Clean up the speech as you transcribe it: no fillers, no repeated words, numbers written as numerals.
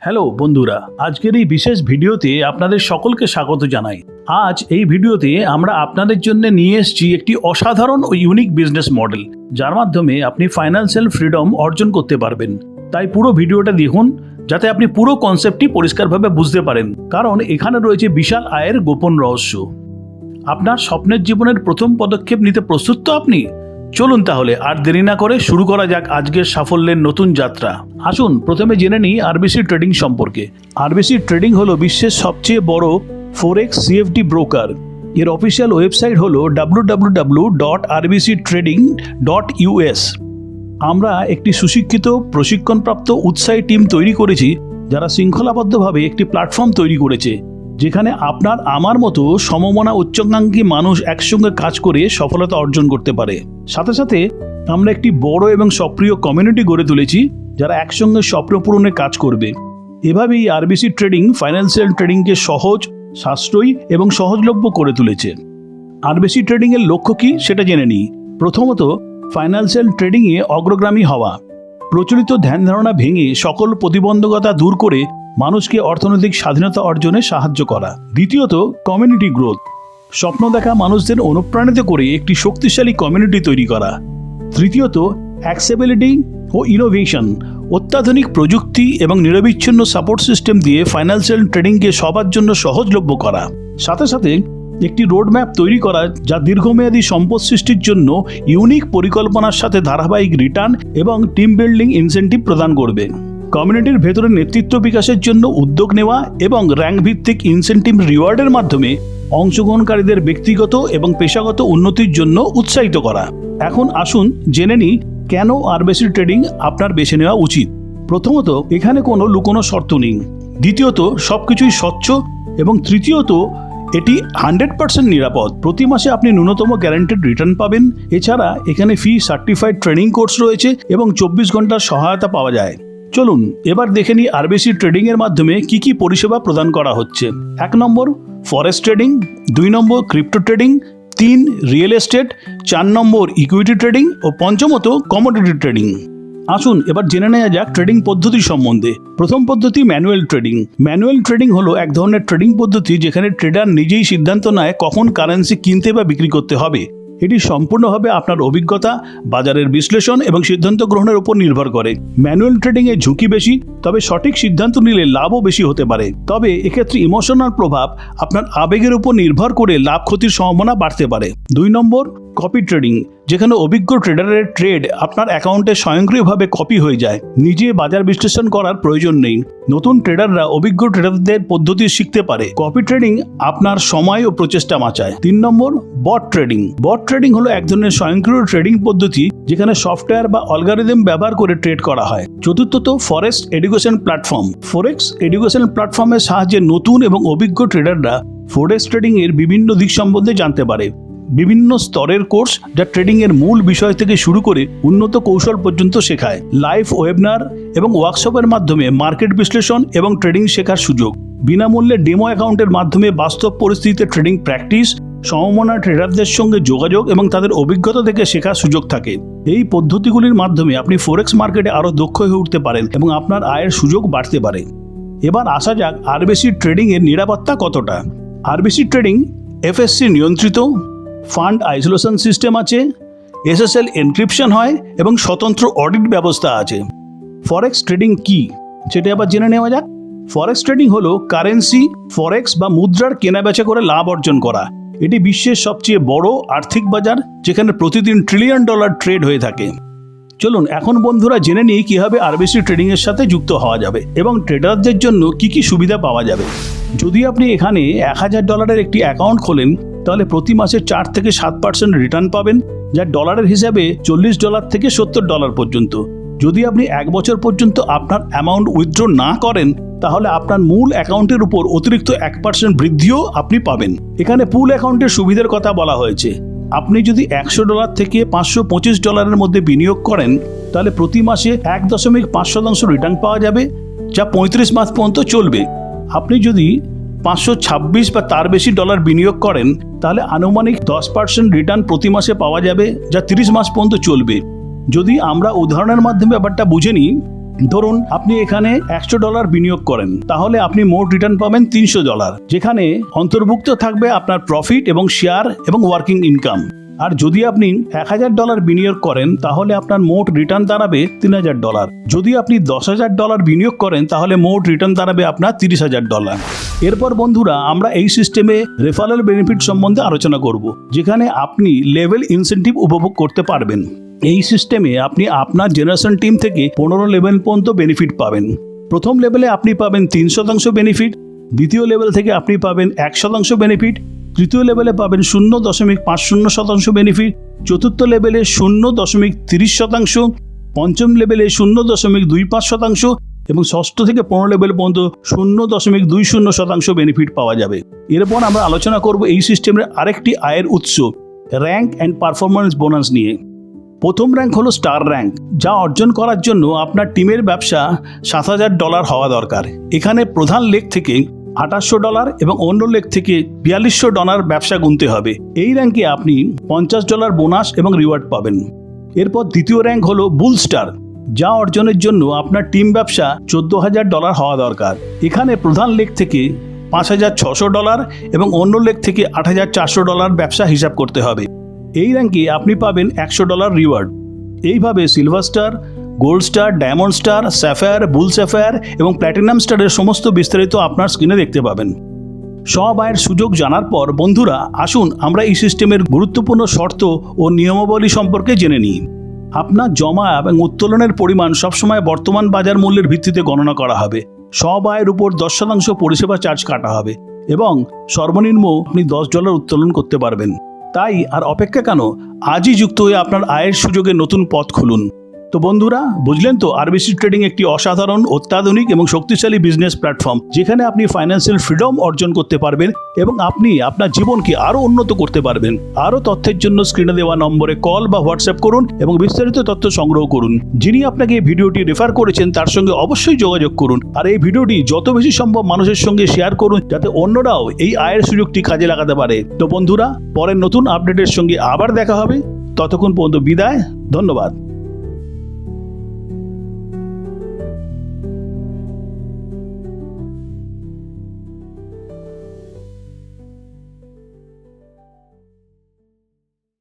Hello বন্ধুরা, আজকের এই বিশেষ ভিডিওতে আপনাদের সকলকে স্বাগত জানাই। আজ এই ভিডিওতে আমরা আপনাদের জন্য নিয়ে এসেছি একটি অসাধারণ ও ইউনিক বিজনেস মডেল, যার মাধ্যমে আপনি ফাইন্যান্সিয়াল ফ্রিডম অর্জন করতে পারবেন। তাই পুরো ভিডিওটা দেখুন যাতে আপনি পুরো কনসেপ্টটি পরিষ্কারভাবে বুঝতে পারেন, কারণ এখানে রয়েছে বিশাল আয়ের গোপন রহস্য। আপনার স্বপ্নের জীবনের প্রথম পদক্ষেপ নিতে প্রস্তুত তো আপনি? চলুন তাহলে আর দেরি না করে শুরু করা যাক আজকের সাফল্যের নতুন যাত্রা। আসুন প্রথমে জেনে নিই আরবিসি ট্রেডিং সম্পর্কে। আরবিসি ট্রেডিং হলো বিশ্বের সবচেয়ে বড় ফরেক্স সিএফডি ব্রোকার। এর অফিসিয়াল ওয়েবসাইট হলো www.rbctrading.us। আমরা একটি সুশিক্ষিত, প্রশিক্ষণপ্রাপ্ত, উৎসাহী টিম তৈরি করেছি যারা শৃঙ্খলাবদ্ধভাবে একটি প্ল্যাটফর্ম তৈরি করেছে, যেখানে আপনার আমার মতো সমমনা উচ্চাকাঙ্ক্ষী মানুষ একসঙ্গে কাজ করে সফলতা অর্জন করতে পারে। সাথে সাথে আমরা একটি বড় এবং সক্রিয় কমিউনিটি গড়ে তুলেছি যারা একসঙ্গে স্বপ্ন পূরণে কাজ করবে। এভাবেই আরবিসি ট্রেডিং ফাইন্যান্সিয়াল ট্রেডিংকে সহজ, সাশ্রয়ী এবং সহজলভ্য করে তুলেছে। আরবিসি ট্রেডিংয়ের লক্ষ্য কী সেটা জেনে নিই। প্রথমত, ফাইন্যান্সিয়াল ট্রেডিংয়ে অগ্রগামী হওয়া। প্রচলিত ধ্যান ধারণা ভেঙে সকল প্রতিবন্ধকতা দূর করে মানুষকে অর্থনৈতিক স্বাধীনতা অর্জনে সাহায্য করা। দ্বিতীয়ত, কমিউনিটি গ্রোথ। স্বপ্ন দেখা মানুষদের অনুপ্রাণিত করে একটি শক্তিশালী কমিউনিটি তৈরি করা। তৃতীয়ত, অ্যাক্সেসিবিলিটি ও ইনোভেশন। অত্যাধুনিক প্রযুক্তি এবং নিরবিচ্ছিন্ন সাপোর্ট সিস্টেম দিয়ে ফাইন্যান্সিয়াল ট্রেডিংকে সবার জন্য সহজলভ্য করা। সাথে সাথে একটি রোডম্যাপ তৈরি করা যা দীর্ঘমেয়াদী সম্পদ সৃষ্টির জন্য ইউনিক পরিকল্পনার সাথে ধারাবাহিক রিটার্ন এবং টিম বিল্ডিং ইনসেন্টিভ প্রদান করবে। কমিউনিটির ভেতরে নেতৃত্ব বিকাশের জন্য উদ্যোগ নেওয়া এবং র্যাঙ্ক ভিত্তিক ইনসেন্টিভ রিওয়ার্ডের মাধ্যমে অংশগ্রহণকারীদের ব্যক্তিগত এবং পেশাগত উন্নতির জন্য উৎসাহিত করা। এখন আসুন জেনে নিই কেন আরবিসি ট্রেডিং আপনার বেছে নেওয়া উচিত। প্রথমত, এখানে কোনো লুকোনো শর্ত নেই। দ্বিতীয়ত, সবকিছুই স্বচ্ছ। এবং তৃতীয়ত, এটি 100% নিরাপদ। প্রতি মাসে আপনি ন্যূনতম গ্যারান্টেড রিটার্ন পাবেন। এছাড়া এখানে ফি সার্টিফাইড ট্রেনিং কোর্স রয়েছে এবং 24 ঘন্টার সহায়তা পাওয়া যায়। চলুন এবার দেখে নিই আরবিসি ট্রেডিং এর মাধ্যমে কি কি পরিষেবা প্রদান করা হচ্ছে। 1 নম্বর, ফরেক্স ট্রেডিং। 2 নম্বর, ক্রিপ্টো ট্রেডিং। 3, real estate. 4 নম্বর, ইকুইটি ট্রেডিং। ও পঞ্চমত, কমোডিটি ট্রেডিং। আসুন এবার জেনে নেওয়া যাক ট্রেডিং পদ্ধতি সম্বন্ধে। প্রথম পদ্ধতি, ম্যানুয়াল ট্রেডিং। ম্যানুয়াল ট্রেডিং হলো এক ধরনের ট্রেডিং পদ্ধতি যেখানে ট্রেডার নিজেই সিদ্ধান্ত নেয় কখন কারেন্সি কিনতে বা বিক্রি করতে হবে। এটি সম্পূর্ণভাবে আপনার অভিজ্ঞতা, বাজারের বিশ্লেষণ এবং সিদ্ধান্ত গ্রহণের উপর নির্ভর করে। ম্যানুয়াল ট্রেডিংয়ে ঝুঁকি বেশি, তবে সঠিক সিদ্ধান্ত নিলে লাভও বেশি হতে পারে। তবে এক্ষেত্রে ইমোশনাল প্রভাব, আপনার আবেগের উপর নির্ভর করে লাভ ক্ষতির সম্ভাবনা বাড়তে পারে। 2 নম্বর, কপি ট্রেডিং, যেখানে অভিজ্ঞ ট্রেডারের ট্রেড আপনার অ্যাকাউন্টে স্বয়ংক্রিয়ভাবে কপি হয়ে যায়। নিজে বাজার বিশ্লেষণ করার প্রয়োজন নেই। নতুন ট্রেডাররা অভিজ্ঞ ট্রেডারদের পদ্ধতি শিখতে পারে। কপি ট্রেডিং আপনার সময় ও প্রচেষ্টা বাঁচায়। 3 নম্বর, বট ট্রেডিং। বট ট্রেডিং হলো এক ধরনের স্বয়ংক্রিয় ট্রেডিং পদ্ধতি যেখানে সফটওয়্যার বা অ্যালগরিদম ব্যবহার করে ট্রেড করা হয়। চতুর্থত, ফরেক্স এডুকেশন প্ল্যাটফর্ম। ফরেক্স এডুকেশন প্ল্যাটফর্মের সাহায্যে নতুন এবং অভিজ্ঞ ট্রেডাররা ফরেক্স ট্রেডিং এর বিভিন্ন দিক সম্বন্ধে জানতে পারে। বিভিন্ন স্তরের কোর্স যা ট্রেডিং এর মূল বিষয় থেকে শুরু করে উন্নত কৌশল পর্যন্ত শেখায়। লাইভ ওয়েবিনার এবং ওয়ার্কশপের মাধ্যমে মার্কেট বিশ্লেষণ এবং ট্রেডিং শেখার সুযোগ। বিনামূল্যে ডেমো অ্যাকাউন্টের মাধ্যমে বাস্তব পরিস্থিতিতে ট্রেডিং প্র্যাকটিস, সমমনা ট্রেডারদের সঙ্গে যোগাযোগ এবং তাদের অভিজ্ঞতা থেকে শেখার সুযোগ থাকে। এই পদ্ধতিগুলির মাধ্যমে আপনি ফরেক্স মার্কেটে আরও দক্ষ হয়ে উঠতে পারেন এবং আপনার আয়ের সুযোগ বাড়তে পারে। এবার আসা যাক আরবিসি ট্রেডিং এর নিরাপত্তা কতটা। আরবিসি ট্রেডিং এফএসসি নিয়ন্ত্রিত, ফান্ড আইসোলেশন সিস্টেম আছে, এসএসএল এনক্রিপশন হয় এবং স্বতন্ত্র অডিট ব্যবস্থা আছে। ফরেক্স ট্রেডিং কি সেটা আবার জেনে নেওয়া যাক। ফরেক্স ট্রেডিং হলো কারেন্সি, ফরেক্স বা মুদ্রার কেনাবেচা করে লাভ অর্জন করা। এটি বিশ্বের সবচেয়ে বড় আর্থিক বাজার যেখানে প্রতিদিন $1 ট্রিলিয়ন ট্রেড হয়ে থাকে। চলুন এখন বন্ধুরা জেনে নিই কিভাবে আরবিসি ট্রেডিং এর সাথে যুক্ত হওয়া যাবে এবং ট্রেডারদের জন্য কি কি সুবিধা পাওয়া যাবে। যদি আপনি এখানে $1000 একটি অ্যাকাউন্ট খোলেন তাহলে প্রতি মাসে 4 থেকে 7% রিটার্ন পাবেন, যা ডলারের হিসাবে $40 থেকে $70 পর্যন্ত। যদি আপনি 1 বছর পর্যন্ত আপনার অ্যামাউন্ট উইথড্র না করেন তাহলে আপনার মূল অ্যাকাউন্টের উপর অতিরিক্ত 1% বৃদ্ধিও আপনি পাবেন। এখানে পুল অ্যাকাউন্টের সুবিধার কথা বলা হয়েছে। আপনি যদি $100 থেকে $525 মধ্যে বিনিয়োগ করেন তাহলে প্রতি মাসে 1.5% রিটার্ন পাওয়া যাবে, যা 35 মাস পর্যন্ত চলবে। আপনি যদি 526 বা তার বেশি ডলার বিনিয়োগ করেন তাহলে আনুমানিক 10% রিটার্ন প্রতি মাসে পাওয়া যাবে, যা 30 মাস পর্যন্ত চলবে। যদি আমরা উদাহরণের মাধ্যমে ব্যাপারটা বুঝে নিই, ধরুন আপনি এখানে $100 বিনিয়োগ করেন, তাহলে আপনি মোট রিটার্ন পাবেন $300, যেখানে অন্তর্ভুক্ত থাকবে আপনার প্রফিট এবং শেয়ার এবং ওয়ার্কিং ইনকাম। আর যদি আপনি $1000 বিনিয়োগ করেন তাহলে আপনার মোট রিটার্ন দাঁড়াবে $3000। যদি আপনি $10,000 বিনিয়োগ করেন তাহলে মোট রিটার্ন দাঁড়াবে আপনার $30,000। এরপর বন্ধুরা আমরা এই সিস্টেমে রেফারেল বেনিফিট সম্বন্ধে আলোচনা করব, যেখানে আপনি লেভেল ইনসেন্টিভ উপভোগ করতে পারবেন। এই সিস্টেমে আপনি আপনার জেনারেশন টিম থেকে 15 লেভেল পর্যন্ত বেনিফিট পাবেন। প্রথম লেভেলে আপনি পাবেন 3% বেনিফিট, দ্বিতীয় লেভেল থেকে আপনি পাবেন 1% বেনিফিট, তৃতীয় লেভেলে পাবেন 0.50% বেনিফিট, চতুর্থ লেভেলে 0.30%, পঞ্চম লেভেলে 0.25% এবং ষষ্ঠ থেকে 15 লেভেল পর্যন্ত 0.20% বেনিফিট পাওয়া যাবে। এরপর আমরা আলোচনা করব এই সিস্টেমের আরেকটি আয়ের উৎস, র্যাঙ্ক অ্যান্ড পারফরম্যান্স বোনাস নিয়ে। প্রথম র্যাঙ্ক হলো স্টার র্যাঙ্ক, যা অর্জন করার জন্য আপনার টিমের ব্যবসা $7,000 হওয়া দরকার। এখানে প্রধান লেগ থেকে $2800 এবং অন্য লেগ থেকে $4200 ব্যবসা গুনতে হবে। এই র্যাঙ্কে আপনি $50 বোনাস এবং রিওয়ার্ড পাবেন। এরপর দ্বিতীয় র্যাঙ্ক হলো বুল স্টার, যা অর্জনের জন্য আপনার টিম ব্যবসা $14,000 হওয়া দরকার। এখানে প্রধান লেগ থেকে $5,600 এবং অন্য লেগ থেকে $8,400 ব্যবসা হিসাব করতে হবে। এই র্যাঙ্কে আপনি পাবেন $100 রিওয়ার্ড। এইভাবে silver star, gold star, diamond star, sapphire, blue sapphire এবং প্ল্যাটিনাম স্টারের সমস্ত বিস্তারিত আপনার স্ক্রিনে দেখতে পাবেন। সব আয়ের সুযোগ জানার পর বন্ধুরা আসুন আমরা এই সিস্টেমের গুরুত্বপূর্ণ শর্ত ও নিয়মাবলী সম্পর্কে জেনে নিই। আপনার জমা এবং উত্তোলনের পরিমাণ সবসময় বর্তমান বাজার মূল্যের ভিত্তিতে গণনা করা হবে। সব আয়ের উপর 10% পরিষেবা চার্জ কাটা হবে এবং সর্বনিম্ন আপনি $10 উত্তোলন করতে পারবেন। তাই আর অপেক্ষা কেন, আজই যুক্ত হয়ে আপনার আয়ের সুযোগে নতুন পথ খুলুন। তো বন্ধুরা বুঝলেন তো, আরবিসি ট্রেডিং একটি অসাধারণ, অত্যাধুনিক এবং শক্তিশালী বিজনেস প্ল্যাটফর্ম, যেখানে আপনি ফাইন্যান্সিয়াল ফ্রিডম অর্জন করতে পারবেন এবং আপনি আপনার জীবনকে আরও উন্নত করতে পারবেন। আরও তথ্যের জন্য স্ক্রিনে দেওয়া নম্বরে কল বা হোয়াটসঅ্যাপ করুন এবং বিস্তারিত তথ্য সংগ্রহ করুন। যিনি আপনাকে এই ভিডিওটি রেফার করেছেন তার সঙ্গে অবশ্যই যোগাযোগ করুন আর এই ভিডিওটি যত বেশি সম্ভব মানুষের সঙ্গে শেয়ার করুন, যাতে অন্যরাও এই আয়ের সুযোগটি কাজে লাগাতে পারে। তো বন্ধুরা পরের নতুন আপডেটের সঙ্গে আবার দেখা হবে, ততক্ষণ পর্যন্ত বিদায়, ধন্যবাদ।